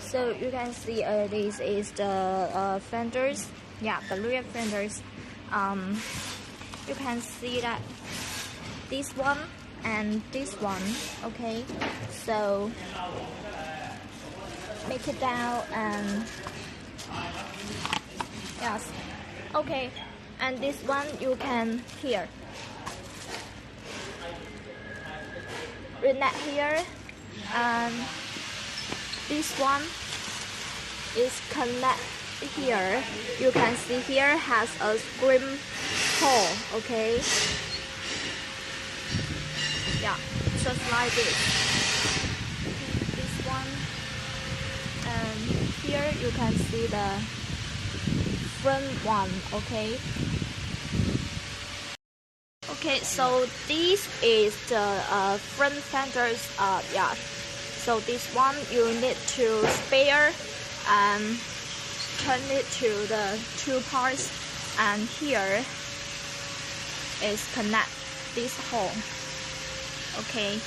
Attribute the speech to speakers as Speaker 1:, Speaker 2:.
Speaker 1: So you can see this is the fenders, yeah, the rear fenders. You can see that this one and this one, okay, so make it down and yes, okay, and this one you can here reconnect here, and this one is connect here. You can see here has a screw hole, okay, yeah, just like this. This one, and here you can see the front one, okay. Okay, so this is the front fenders, yeah. So this one you need to spare and turn it to the two parts, and here is connect this hole, okay.